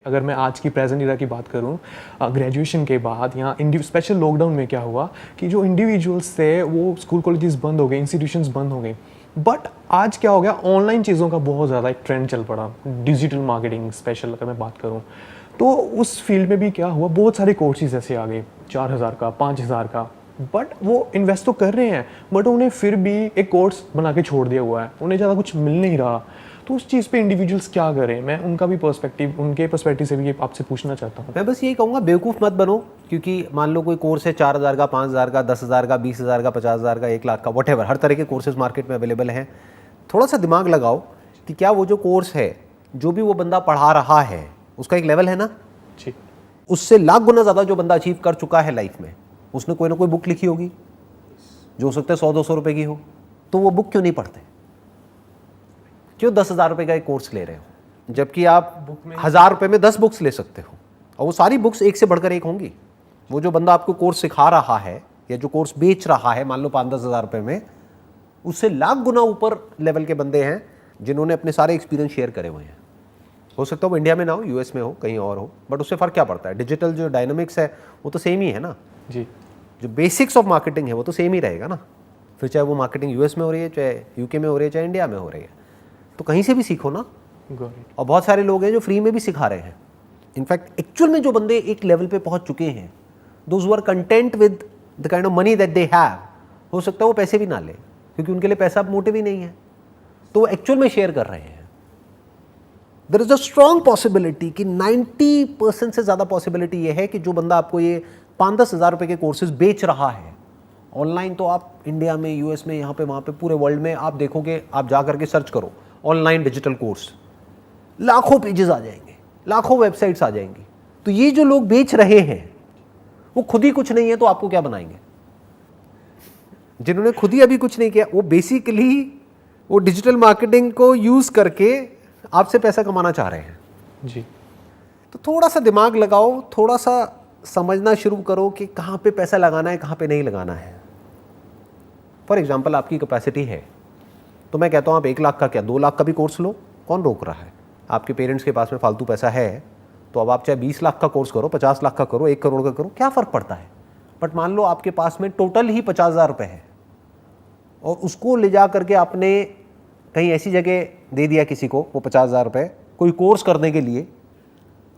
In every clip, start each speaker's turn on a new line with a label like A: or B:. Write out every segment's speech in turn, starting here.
A: अगर मैं आज की प्रेजेंट ईरा की बात करूं, ग्रेजुएशन के बाद यहाँ स्पेशल लॉकडाउन में क्या हुआ कि जो इंडिविजुअल्स थे वो स्कूल कॉलेजेस बंद हो गए, इंस्टीट्यूशंस बंद हो गए। बट आज क्या हो गया, ऑनलाइन चीज़ों का बहुत ज़्यादा एक ट्रेंड चल पड़ा। डिजिटल मार्केटिंग स्पेशल अगर मैं बात करूँ तो उस फील्ड में भी क्या हुआ, बहुत सारे कोर्सेज ऐसे आ गए 4,000 का, 5,000 का। बट वो इन्वेस्ट तो कर रहे हैं, बट उन्हें फिर भी एक कोर्स बना के छोड़ दिया हुआ है, उन्हें ज़्यादा कुछ मिल नहीं रहा। तो उस चीज़ पे इंडिविजुअल्स क्या करें, मैं उनका भी पर्सपेक्टिव, उनके पर्सपेक्टिव से भी ये आपसे पूछना चाहता हूँ।
B: मैं बस यही कहूँगा, बेवकूफ़ मत बनो। क्योंकि मान लो कोई कोर्स है 4,000 का, 5,000 का, 10,000 का, 20,000 का, 50,000 का, 1 लाख का, वॉटेवर, हर तरह के कोर्सेज मार्केट में अवेलेबल हैं। थोड़ा सा दिमाग लगाओ कि क्या वो जो कोर्स है, जो भी वो बंदा पढ़ा रहा है, उसका एक लेवल है ना
A: जी।
B: उससे लाख गुना ज़्यादा जो बंदा अचीव कर चुका है लाइफ में, उसने कोई ना कोई बुक लिखी होगी जो हो सकता है 100-200 रुपये की हो। तो वो बुक क्यों नहीं पढ़ते? क्यों 10,000 रुपये का एक कोर्स ले रहे हो, जबकि आप 1,000 रुपये में 10 बुक्स ले सकते हो और वो सारी बुक्स एक से बढ़कर एक होंगी। वो जो बंदा आपको कोर्स सिखा रहा है या जो कोर्स बेच रहा है, मान लो 5-10 हज़ार रुपये में, उससे लाख गुना ऊपर लेवल के बंदे हैं जिन्होंने अपने सारे एक्सपीरियंस शेयर करे हुए हैं। हो सकता है वो इंडिया में ना हो, यूएस में हो, कहीं और हो, बट उससे फ़र्क क्या पड़ता है? डिजिटल जो डायनामिक्स है वो तो सेम ही है ना
A: जी।
B: जो बेसिक्स ऑफ मार्केटिंग है वो तो सेम ही रहेगा ना। फिर चाहे वो मार्केटिंग यूएस में हो रही है, चाहे यूके में हो रही है, चाहे इंडिया में हो रही है, तो कहीं से भी सीखो ना। और बहुत सारे लोग हैं जो फ्री में भी सिखा रहे हैं। इनफैक्ट एक्चुअल में जो बंदे एक लेवल पे पहुंच चुके हैं, those who are content with the kind of money that they have, हो सकता है वो पैसे भी ना ले, क्योंकि उनके लिए पैसा मोटिव ही नहीं है, तो वो एक्चुअल में शेयर कर रहे हैं। There is a strong possibility कि 90% से ज़्यादा पॉसिबिलिटी ये है कि जो बंदा आपको ये 5-10 हज़ार रुपये के कोर्सेज बेच रहा है ऑनलाइन, तो आप इंडिया में, यूएस में, यहाँ पे वहाँ पे, पूरे वर्ल्ड में आप देखोगे, आप जा करके सर्च करो ऑनलाइन डिजिटल कोर्स, लाखों पेजेस आ जाएंगे, लाखों वेबसाइट्स आ जाएंगी। तो ये जो लोग बेच रहे हैं वो खुद ही कुछ नहीं है, तो आपको क्या बनाएंगे? जिन्होंने खुद ही अभी कुछ नहीं किया, वो बेसिकली वो डिजिटल मार्केटिंग को यूज करके आपसे पैसा कमाना चाह रहे हैं।
A: जी।
B: तो थोड़ा सा दिमाग लगाओ, थोड़ा सा समझना शुरू करो कि कहाँ पे पैसा लगाना है, कहाँ पे नहीं लगाना है। फॉर एग्जाम्पल, आपकी कैपेसिटी है तो मैं कहता हूँ आप 1 लाख का क्या 2 लाख का भी कोर्स लो, कौन रोक रहा है? आपके पेरेंट्स के पास में फालतू पैसा है तो अब आप चाहे 20 लाख का कोर्स करो, 50 लाख का करो, 1 करोड़ का करो, क्या फ़र्क पड़ता है? बट मान लो आपके पास में टोटल ही 50,000 रुपये है और उसको ले जा करके आपने कहीं ऐसी जगह दे दिया किसी को, वो 50,000 रुपये कोई कोर्स करने के लिए,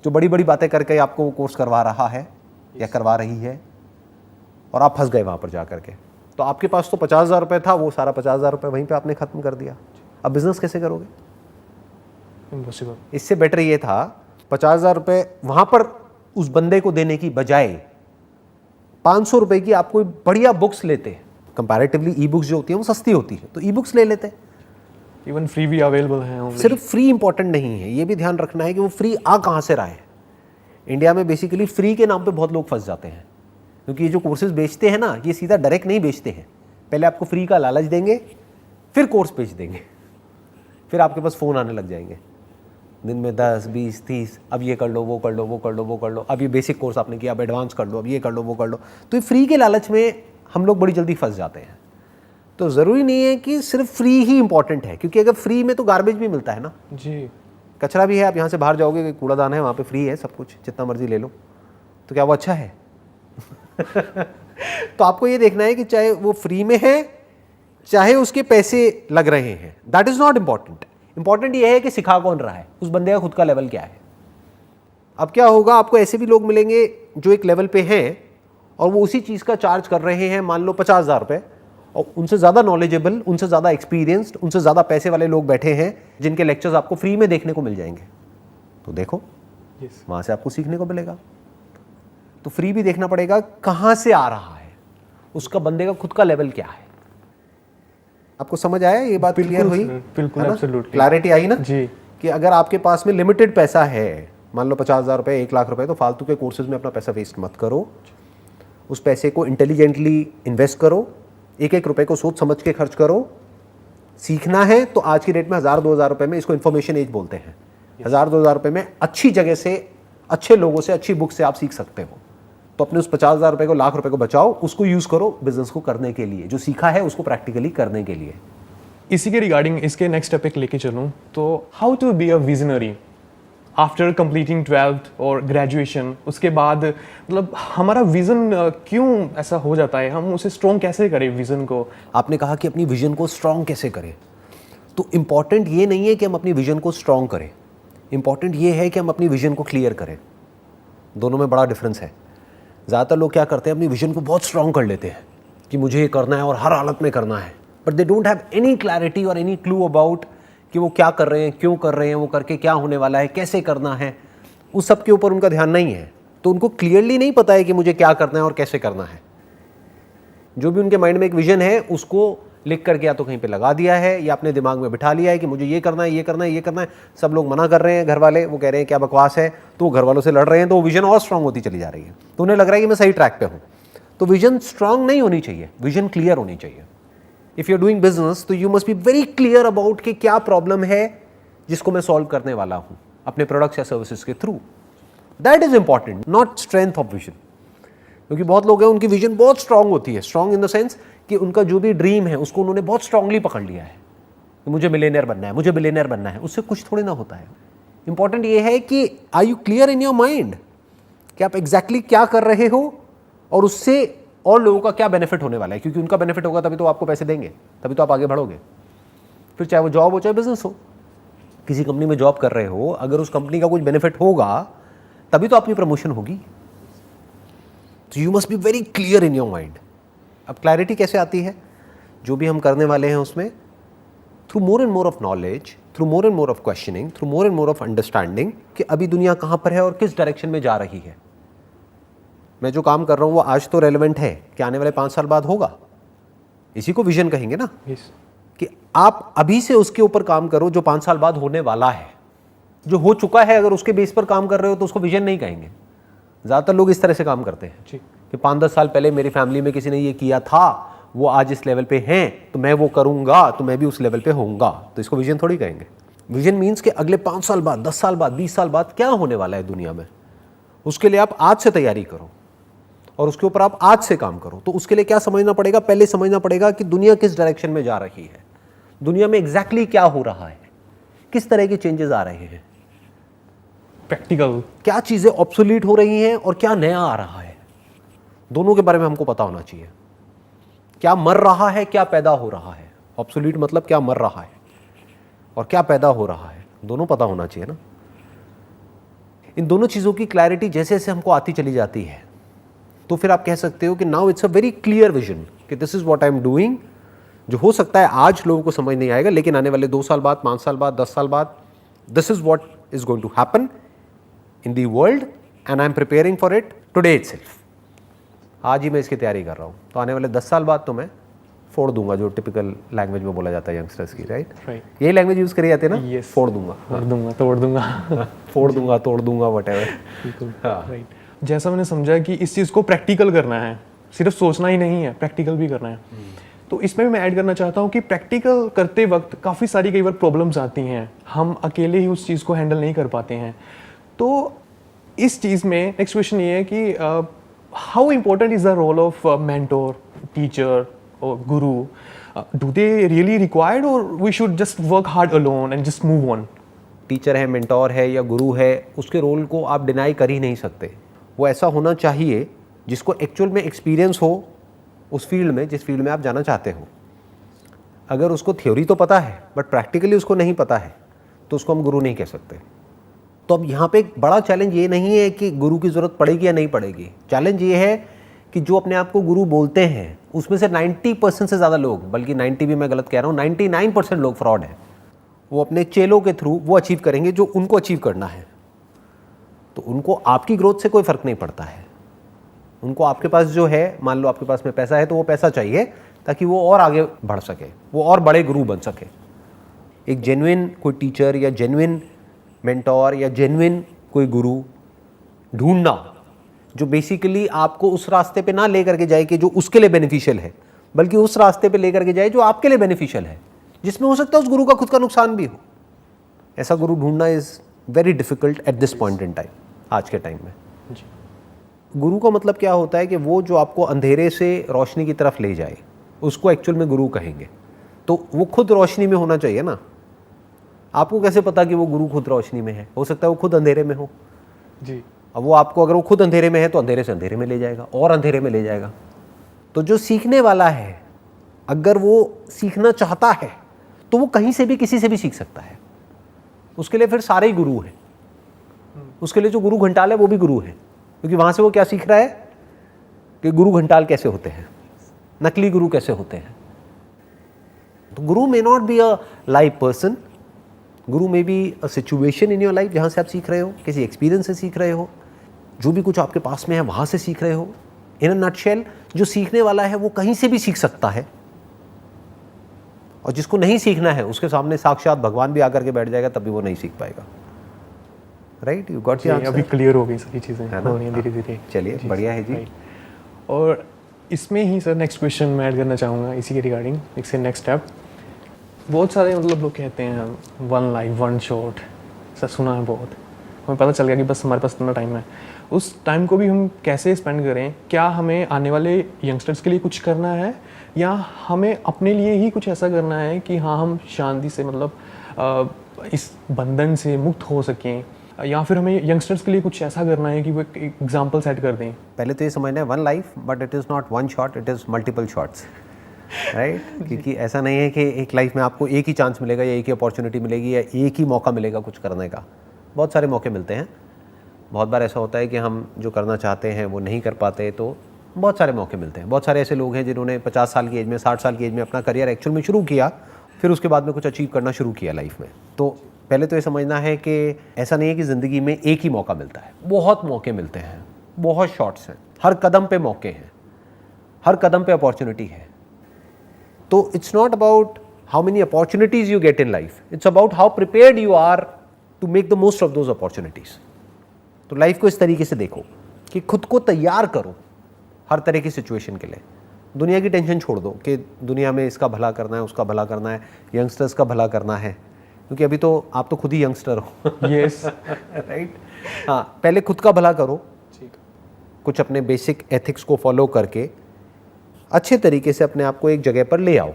B: जो बड़ी बड़ी बातें करके आपको वो कोर्स करवा रहा है या करवा रही है, और आप फंस गए वहाँ पर जा करके। तो आपके पास तो 50,000 रुपये था, वो सारा 50,000 रुपये वहीं पे आपने ख़त्म कर दिया। अब बिज़नेस कैसे करोगे?
A: इम्पॉसिबल।
B: इससे बेटर ये था 50,000 रुपये वहाँ पर उस बंदे को देने की बजाय 500 रुपये की आप कोई बढ़िया बुक्स लेते। कंपैरेटिवली ई बुक्स जो होती हैं वो सस्ती होती है, तो ई बुक्स ले लेते।
A: इवन फ्री भी अवेलेबल है।
B: सिर्फ फ्री इंपॉर्टेंट नहीं है, ये भी ध्यान रखना है कि वो फ्री आ कहाँ से रहा है। इंडिया में बेसिकली फ्री के नाम पे बहुत लोग फंस जाते हैं, क्योंकि ये जो कोर्सेज बेचते हैं ना, ये सीधा डायरेक्ट नहीं बेचते हैं। पहले आपको फ्री का लालच देंगे, फिर कोर्स बेच देंगे, फिर आपके पास फ़ोन आने लग जाएंगे दिन में 10, 20, 30, अब ये कर लो, वो कर लो, वो कर लो, वो कर लो, अब ये बेसिक कोर्स आपने किया, अब एडवांस कर लो, अब ये कर लो, वो कर लो। तो ये फ्री के लालच में हम लोग बड़ी जल्दी फंस जाते हैं। तो ज़रूरी नहीं है कि सिर्फ फ्री ही इंपॉर्टेंट है, क्योंकि अगर फ्री में तो गार्बेज भी मिलता है ना
A: जी।
B: कचरा भी है। आप यहाँ से बाहर जाओगे, कूड़ादान है, वहाँ पे फ्री है सब कुछ, जितना मर्जी ले लो, तो क्या वो अच्छा है? तो आपको ये देखना है कि चाहे वो फ्री में है, चाहे उसके पैसे लग रहे हैं, that is not important. Important ये है कि सिखा कौन रहा है, उस बंदे का खुद का लेवल क्या है। अब क्या होगा, आपको ऐसे भी लोग मिलेंगे जो एक लेवल पे हैं और वो उसी चीज़ का चार्ज कर रहे हैं, मान लो 50,000 रुपये, और उनसे ज़्यादा नॉलेजेबल, उनसे ज़्यादा एक्सपीरियंस्ड, उनसे ज़्यादा पैसे वाले लोग बैठे हैं जिनके लेक्चर्स आपको फ्री में देखने को मिल जाएंगे। तो देखो, वहाँ से आपको सीखने को मिलेगा। तो फ्री भी देखना पड़ेगा कहाँ से आ रहा है, उसका बंदे का खुद का लेवल क्या है। आपको समझ आया ये बात? क्लियर हुई?
A: बिल्कुल, एब्सोल्युटली
B: क्लैरिटी आई ना
A: जी।
B: कि अगर आपके पास में लिमिटेड पैसा है, मान लो 50,000 रुपये, 1 लाख रुपये, तो फालतू के कोर्सेज में अपना पैसा वेस्ट मत करो। उस पैसे को इंटेलिजेंटली इन्वेस्ट करो, एक एक रुपये को सोच समझ के खर्च करो। सीखना है तो आज की डेट में 1,000-2,000 रुपये में, इसको इन्फॉर्मेशन एज बोलते हैं, 1,000-2,000 रुपये में अच्छी जगह से, अच्छे लोगों से, अच्छी बुक से आप सीख सकते हो। तो अपने उस 50,000 रुपये को, लाख रुपये को बचाओ, उसको यूज़ करो बिजनेस को करने के लिए, जो सीखा है उसको प्रैक्टिकली करने के लिए।
A: इसी के रिगार्डिंग इसके नेक्स्ट स्टेप पे लेके चलूँ तो how to be a visionary. After completing 12th और ग्रेजुएशन, उसके बाद मतलब हमारा विज़न क्यों ऐसा हो जाता है, हम उसे स्ट्रॉन्ग कैसे करें विज़न को?
B: आपने कहा कि अपनी विजन को स्ट्रॉन्ग कैसे करें, तो इम्पॉर्टेंट ये नहीं है कि हम अपनी विजन को स्ट्रॉन्ग करें, इम्पॉर्टेंट ये है कि हम अपनी विजन को क्लियर करें। दोनों में बड़ा डिफरेंस है। ज़्यादातर लोग क्या करते हैं, अपनी विजन को बहुत स्ट्रॉन्ग कर लेते हैं कि मुझे ये करना है और हर हालत में करना है, but they don't have any clarity और एनी क्लू अबाउट कि वो क्या कर रहे हैं, क्यों कर रहे हैं, वो करके क्या होने वाला है, कैसे करना है, उस सब के ऊपर उनका ध्यान नहीं है। तो उनको क्लियरली नहीं पता है कि मुझे क्या करना है और कैसे करना है। जो भी उनके माइंड में एक विजन है उसको लिख करके या तो कहीं पे लगा दिया है या अपने दिमाग में बिठा लिया है कि मुझे ये करना है, ये करना है, ये करना है। सब लोग मना कर रहे हैं, घर वाले वो कह रहे हैं क्या बकवास है, तो वो घर वालों से लड़ रहे हैं, तो वो विजन और स्ट्रांग होती चली जा रही है, तो उन्हें लग रहा है कि मैं सही ट्रैक पे हूँ। तो विजन स्ट्रांग नहीं होनी चाहिए, विजन क्लियर होनी चाहिए। If you are doing business तो you must be very clear about कि क्या प्रॉब्लम है जिसको मैं सॉल्व करने वाला हूँ अपने प्रोडक्ट्स या सर्विसेज के through. That is important, not strength of vision. क्योंकि बहुत लोग हैं उनकी विजन बहुत स्ट्रांग होती है, स्ट्रांग इन द सेंस कि उनका जो भी ड्रीम है उसको उन्होंने बहुत स्ट्रांगली पकड़ लिया है कि मुझे मिलियनेयर बनना है, मुझे बिलियनेयर बनना है। उससे कुछ थोड़ी ना होता है। इंपॉर्टेंट ये है कि are you clear in your mind कि आप एग्जैक्टली क्या कर रहे हो और उससे और लोगों का क्या बेनिफिट होने वाला है। क्योंकि उनका बेनिफिट होगा तभी तो आपको पैसे देंगे, तभी तो आप आगे बढ़ोगे। फिर चाहे वो जॉब हो चाहे बिजनेस हो, किसी कंपनी में जॉब कर रहे हो, अगर उस कंपनी का कुछ बेनिफिट होगा तभी तो आपकी प्रमोशन होगी। तो you must be very clear in your mind. अब क्लैरिटी कैसे आती है? जो भी हम करने वाले हैं उसमें through more and more of knowledge, through more and more of questioning, through more and more of understanding कि अभी दुनिया कहाँ पर है और किस डायरेक्शन में जा रही है। मैं जो काम कर रहा हूँ वो आज तो रेलेवेंट है, क्या आने वाले 5 साल बाद होगा? इसी को विजन कहेंगे ना।
A: yes.
B: कि आप अभी से उसके ऊपर काम करो जो 5 साल बाद होने वाला है। जो हो चुका है अगर उसके बेस पर काम कर रहे हो तो उसको विजन नहीं कहेंगे। ज़्यादातर लोग इस तरह से काम करते हैं
A: जी।
B: कि 5-10 साल पहले मेरी फैमिली में किसी ने ये किया था, वो आज इस लेवल पे हैं, तो मैं वो करूंगा तो मैं भी उस लेवल पे होऊंगा। तो इसको विजन थोड़ी कहेंगे। विजन मीन्स कि अगले 5 साल बाद, 10 साल बाद, 20 साल बाद क्या होने वाला है दुनिया में, उसके लिए आप आज से तैयारी करो और उसके ऊपर आप आज से काम करो। तो उसके लिए क्या समझना पड़ेगा? पहले समझना पड़ेगा कि दुनिया किस डायरेक्शन में जा रही है, दुनिया में एग्जैक्टली क्या हो रहा है, किस तरह के चेंजेस आ रहे हैं,
A: प्रैक्टिकल
B: क्या चीजें ऑब्सोलीट हो रही हैं और क्या नया आ रहा है। दोनों के बारे में हमको पता होना चाहिए। क्या मर रहा है, क्या पैदा हो रहा है। ऑब्सोलीट मतलब क्या मर रहा है और क्या पैदा हो रहा है, दोनों पता होना चाहिए ना। इन दोनों चीज़ों की क्लैरिटी जैसे जैसे हमको आती चली जाती है तो फिर आप कह सकते हो कि now it's a very clear vision कि this is what I am doing. जो हो सकता है आज लोगों को समझ नहीं आएगा, लेकिन आने वाले 2 साल बाद, 5 साल बाद, 10 साल बाद this is what is going to happen in the world and I am preparing for it today itself. आज ही मैं इसकी तैयारी कर रहा हूँ, तो आने वाले 10 साल बाद तो मैं फोड़ दूंगा, जो टिपिकल लैंग्वेज में बोला जाता है यंगस्टर्स की, राइट। यही लैंग्वेज यूज़ करी जाती है ना।
A: Yes.
B: फोड़ दूंगा,
A: तोड़ दूंगा, तोड़ दूंगा
B: फोड़ दूंगा, तोड़ दूंगा, वटेवर।
A: राइट। जैसा मैंने समझा कि इस चीज़ को प्रैक्टिकल करना है, सिर्फ सोचना ही नहीं है, प्रैक्टिकल भी करना है। तो इसमें भी मैं ऐड करना चाहता हूँ कि प्रैक्टिकल करते वक्त काफ़ी सारी कई बार प्रॉब्लम्स आती हैं, हम अकेले ही उस चीज़ को हैंडल नहीं कर पाते हैं। तो इस चीज़ में नेक्स्ट क्वेश्चन ये है कि how important is the role of mentor, teacher और guru? Do they really required और we should just work hard alone and just move on?
B: Teacher है, मेंटोर है या गुरु है, उसके रोल को आप डिनाई कर ही नहीं सकते। वो ऐसा होना चाहिए जिसको एक्चुअल में एक्सपीरियंस हो उस फील्ड में जिस फील्ड में आप जाना चाहते हो। अगर उसको थ्योरी तो पता है बट प्रैक्टिकली उसको नहीं पता है तो उसको हम गुरु नहीं कह सकते। तो अब यहाँ पे एक बड़ा चैलेंज ये नहीं है कि गुरु की ज़रूरत पड़ेगी या नहीं पड़ेगी। चैलेंज ये है कि जो अपने आप को गुरु बोलते हैं उसमें से 90% से ज़्यादा लोग, बल्कि 90 भी मैं गलत कह रहा हूँ, 99% लोग फ्रॉड हैं। वो अपने चेलों के थ्रू वो अचीव करेंगे जो उनको अचीव करना है। तो उनको आपकी ग्रोथ से कोई फ़र्क नहीं पड़ता है। उनको आपके पास जो है, मान लो आपके पास में पैसा है तो वो पैसा चाहिए ताकि वो और आगे बढ़ सके, वो और बड़े गुरु बन सके। एक जेन्युइन कोई टीचर या जेन्युइन मेंटोर या जेन्युइन कोई गुरु ढूंढना जो बेसिकली आपको उस रास्ते पे ना लेकर के जाए कि जो उसके लिए बेनिफिशियल है, बल्कि उस रास्ते पे लेकर के जाए जो आपके लिए बेनिफिशियल है, जिसमें हो सकता है उस गुरु का खुद का नुकसान भी हो। ऐसा गुरु ढूंढना is very difficult at this point in time, आज के टाइम में। गुरु का मतलब क्या होता है कि वो जो आपको अंधेरे से रोशनी की तरफ ले जाए, उसको एक्चुअल में गुरु कहेंगे। तो वो खुद रोशनी में होना चाहिए ना। आपको कैसे पता कि वो गुरु खुद रोशनी में है? हो सकता है वो खुद अंधेरे में हो
A: जी।
B: अब वो आपको, अगर वो खुद अंधेरे में है तो अंधेरे से अंधेरे में ले जाएगा और अंधेरे में ले जाएगा। तो जो सीखने वाला है, अगर वो सीखना चाहता है तो वो कहीं से भी किसी से भी सीख सकता है। उसके लिए फिर सारे ही गुरु हैं। उसके लिए जो गुरु घंटाल है वो भी गुरु है, क्योंकि वहां से वो क्या सीख रहा है कि गुरु घंटाल कैसे होते हैं, नकली गुरु कैसे होते हैं। तो guru may not be a live person, guru may be a situation in your life जहां से आप सीख रहे हो, किसी एक्सपीरियंस से सीख रहे हो, जो भी कुछ आपके पास में है वहां से सीख रहे हो। इन अ नटशेल, जो सीखने वाला है वो कहीं से भी सीख सकता है, और जिसको नहीं सीखना है उसके सामने साक्षात भगवान भी आकर के बैठ जाएगा तब भी वो नहीं सीख पाएगा। Right, you got the answer.
A: अभी क्लियर हो गई सारी चीज़ें,
B: है ना?
A: हो रही हैं धीरे धीरे।
B: चलिए, बढ़िया है जी।
A: Right. और इसमें ही सर नेक्स्ट क्वेश्चन मैं ऐड करना चाहूँगा इसी के रिगार्डिंग, इससे नेक्स्ट स्टेप। बहुत सारे मतलब लोग कहते हैं one life one shot, sir सुना है बहुत, हमें पता चल गया कि बस हमारे पास इतना टाइम है। उस टाइम को भी हम कैसे स्पेंड करें? क्या हमें आने वाले यंगस्टर्स के लिए कुछ करना है, या हमें अपने लिए ही कुछ ऐसा करना है कि हाँ हम शांति से मतलब इस बंधन से मुक्त हो सकें, या फिर हमें यंगस्टर्स के लिए कुछ ऐसा करना है कि वो एक एग्जाम्पल सेट कर दें?
B: पहले तो ये समझना है, one life but it is not one shot, it is multiple shots. Right, क्योंकि ऐसा नहीं है कि एक लाइफ में आपको एक ही चांस मिलेगा या एक ही अपॉर्चुनिटी मिलेगी या एक ही मौका मिलेगा कुछ करने का। बहुत सारे मौके मिलते हैं। बहुत बार ऐसा होता है कि हम जो करना चाहते हैं वो नहीं कर पाते, तो बहुत सारे मौके मिलते हैं। बहुत सारे ऐसे लोग हैं जिन्होंने 50 साल की एज में, 60 साल की एज में अपना करियर एक्चुअल में शुरू किया, फिर उसके बाद में कुछ अचीव करना शुरू किया लाइफ में। तो पहले तो ये समझना है कि ऐसा नहीं है कि ज़िंदगी में एक ही मौका मिलता है, बहुत मौके मिलते हैं, बहुत शॉट्स हैं, हर कदम पे मौके हैं, हर कदम पे अपॉर्चुनिटी है। तो it's not about how many opportunities you get in life, it's about how prepared you are to make the most of those opportunities. तो लाइफ को इस तरीके से देखो कि खुद को तैयार करो हर तरह की सिचुएशन के लिए। दुनिया की टेंशन छोड़ दो कि दुनिया में इसका भला करना है, उसका भला करना है, यंगस्टर्स का भला करना है, क्योंकि अभी तो आप तो खुद ही यंगस्टर हो।
A: Yes,
B: right. हाँ, पहले खुद का भला करो, कुछ अपने बेसिक एथिक्स को फॉलो करके अच्छे तरीके से अपने आप को एक जगह पर ले आओ,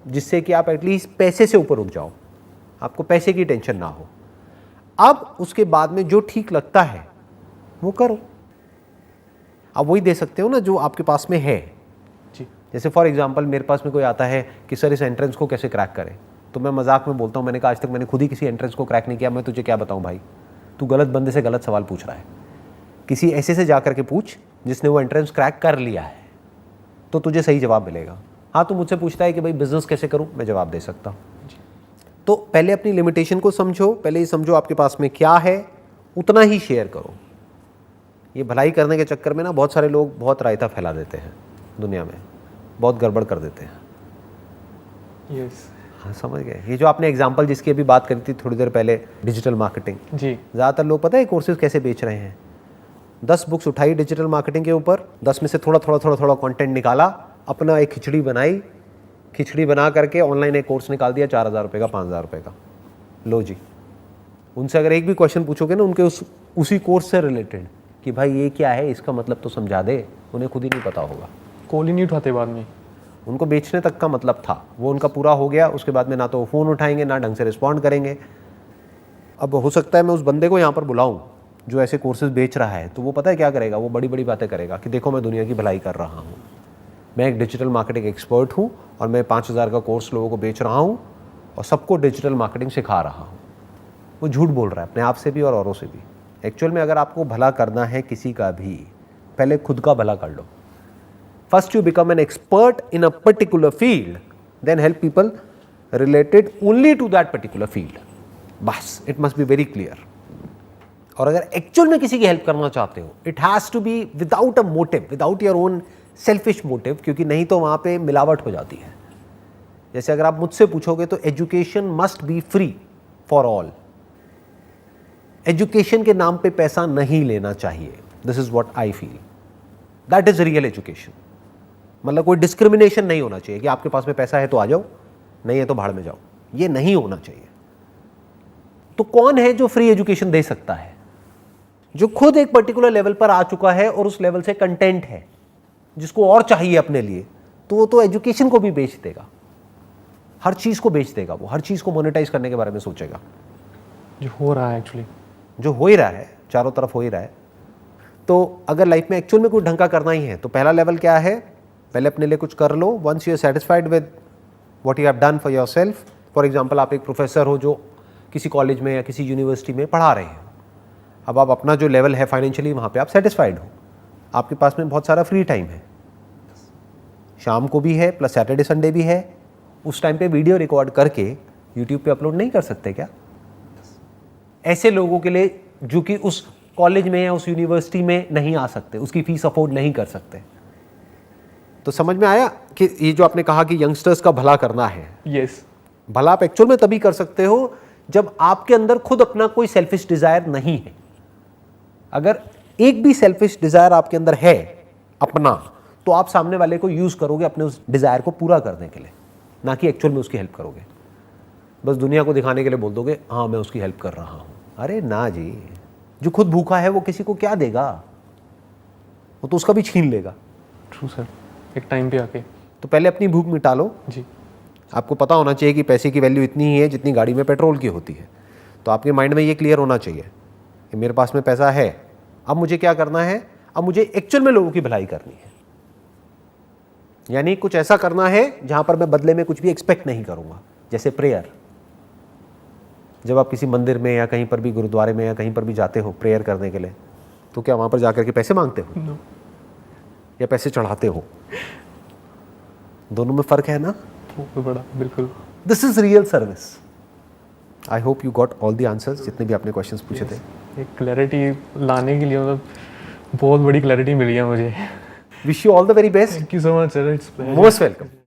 B: जिससे कि आप एटलीस्ट पैसे से ऊपर उठ जाओ, आपको पैसे की टेंशन ना हो। अब उसके बाद में जो ठीक लगता है वो करो। आप वही दे सकते हो ना जो आपके पास में है।
A: जी।
B: जैसे फॉर एग्जांपल मेरे पास में कोई आता है कि सर इस एंट्रेंस को कैसे क्रैक करें, तो मैं मजाक में बोलता हूँ, मैंने कहा आज तक मैंने खुद ही किसी एंट्रेंस को क्रैक नहीं किया, मैं तुझे क्या बताऊँ भाई, तू गलत बंदे से गलत सवाल पूछ रहा है। किसी ऐसे से जा करके पूछ जिसने वो एंट्रेंस क्रैक कर लिया है, तो तुझे सही जवाब मिलेगा। हाँ, तू मुझसे पूछता है कि भाई बिजनेस कैसे करूँ, मैं जवाब दे सकता हूँ। तो पहले अपनी लिमिटेशन को समझो, पहले ये समझो आपके पास में क्या है, उतना ही शेयर करो। ये भलाई करने के चक्कर में ना बहुत सारे लोग बहुत रायता फैला देते हैं दुनिया में, बहुत गड़बड़ कर देते हैं।
A: यस।
B: हाँ, समझ गए। ये जो आपने एग्जांपल जिसकी अभी बात करी थी थोड़ी देर पहले, डिजिटल मार्केटिंग,
A: जी।
B: ज़्यादातर लोग पता है कोर्सेज कैसे बेच रहे हैं? 10 बुक्स उठाई डिजिटल मार्केटिंग के ऊपर, 10 में से थोड़ा थोड़ा थोड़ा थोड़ा कंटेंट निकाला, अपना एक खिचड़ी बनाई, खिचड़ी बना करके ऑनलाइन एक कोर्स निकाल दिया 4000 रुपये का, 5000 रुपये का। लो जी, उनसे अगर एक भी क्वेश्चन पूछोगे ना उनके उसी कोर्स से रिलेटेड कि भाई ये क्या है, इसका मतलब तो समझा दे, उन्हें खुद ही नहीं पता होगा।
A: कॉल ही नहीं उठाते बाद में।
B: उनको बेचने तक का मतलब था, वो उनका पूरा हो गया, उसके बाद में ना तो वो फ़ोन उठाएंगे ना ढंग से रिस्पॉन्ड करेंगे। अब हो सकता है मैं उस बंदे को यहाँ पर बुलाऊँ जो ऐसे कोर्सेज बेच रहा है, तो वो पता है क्या करेगा, वो बड़ी बड़ी बातें करेगा कि देखो मैं दुनिया की भलाई कर रहा हूँ, मैं एक डिजिटल मार्केटिंग एक्सपर्ट हूँ और मैं 5000 का कोर्स लोगों को बेच रहा हूँ और सबको डिजिटल मार्केटिंग सिखा रहा हूँ। वो झूठ बोल रहा है अपने आप से भी और औरों से भी। एक्चुअल में अगर आपको भला करना है किसी का भी, पहले खुद का भला कर लो। First you become an expert in a particular field, then help people related only to that particular field. बस, it must be very clear. और अगर एक्चुअल में किसी की हेल्प करना चाहते हो, it has to be without a motive, without your own selfish motive, क्योंकि नहीं तो वहाँ पे मिलावट हो जाती है। जैसे अगर आप मुझसे पूछोगे तो education must be free for all. Education के नाम पे पैसा नहीं लेना चाहिए। This is what I feel, that is real education. मतलब कोई डिस्क्रिमिनेशन नहीं होना चाहिए कि आपके पास में पैसा है तो आ जाओ, नहीं है तो भाड़ में जाओ, ये नहीं होना चाहिए। तो कौन है जो फ्री एजुकेशन दे सकता है? जो खुद एक पर्टिकुलर लेवल पर आ चुका है और उस लेवल से कंटेंट है, जिसको और चाहिए अपने लिए, तो वो तो एजुकेशन को भी बेच देगा, हर चीज को बेच देगा, वो हर चीज को मोनेटाइज करने के बारे में सोचेगा।
A: जो हो रहा है एक्चुअली,
B: जो हो ही रहा है, चारों तरफ हो ही रहा है। तो अगर लाइफ में एक्चुअल में कुछ ढंग का करना ही है तो पहला लेवल क्या है, पहले अपने लिए कुछ कर लो। Once you are satisfied with what you have done for yourself, for example आप एक प्रोफेसर हो जो किसी कॉलेज में या किसी यूनिवर्सिटी में पढ़ा रहे हैं, अब आप अपना जो लेवल है फाइनेंशियली वहाँ पे आप सेटिस्फाइड हो, आपके पास में बहुत सारा फ्री टाइम है, शाम को भी है प्लस सैटरडे संडे भी है, उस टाइम पे वीडियो रिकॉर्ड करके यूट्यूब पे अपलोड नहीं कर सकते क्या? ऐसे लोगों के लिए जो कि उस कॉलेज में या उस यूनिवर्सिटी में नहीं आ सकते, उसकी फीस अफोर्ड नहीं कर सकते। तो समझ में आया कि ये जो आपने कहा कि यंगस्टर्स का भला करना है,
A: यस,
B: भला आप एक्चुअल में तभी कर सकते हो जब आपके अंदर खुद अपना कोई सेल्फिश डिजायर नहीं है। अगर एक भी सेल्फिश डिजायर आपके अंदर है अपना, तो आप सामने वाले को यूज करोगे अपने उस डिजायर को पूरा करने के लिए, ना कि एक्चुअल में उसकी हेल्प करोगे। बस दुनिया को दिखाने के लिए बोल दोगे हाँ मैं उसकी हेल्प कर रहा हूं। अरे ना जी, जो खुद भूखा है वो किसी को क्या देगा, वो तो उसका भी छीन लेगा।
A: ट्रू सर, एक टाइम पे आके।
B: तो पहले अपनी भूख मिटा लो।
A: जी,
B: आपको पता होना चाहिए कि पैसे की वैल्यू इतनी ही है जितनी गाड़ी में पेट्रोल की होती है। तो आपके माइंड में ये क्लियर होना चाहिए कि मेरे पास में पैसा है, अब मुझे क्या करना है, अब मुझे एक्चुअल में लोगों की भलाई करनी है। यानी कुछ ऐसा करना है जहां पर मैं बदले में कुछ भी एक्सपेक्ट नहीं करूंगा, जैसे प्रेयर। जब आप किसी मंदिर में या कहीं पर भी गुरुद्वारे में या कहीं पर भी जाते हो प्रेयर करने के लिए, तो क्या वहां पर जाकर के पैसे मांगते हो
A: no.
B: या पैसे चढ़ाते हो? दोनों में फर्क है ना।
A: वो बड़ा, बिल्कुल।
B: This is real service. I hope you got all the answers, जितने भी आपने क्वेश्चंस पूछे थे।
A: एक क्लैरिटी लाने के लिए मतलब बहुत बड़ी क्लैरिटी मिली है मुझे।
B: Wish you all the very best.
A: Thank you so much sir, it's
B: most welcome.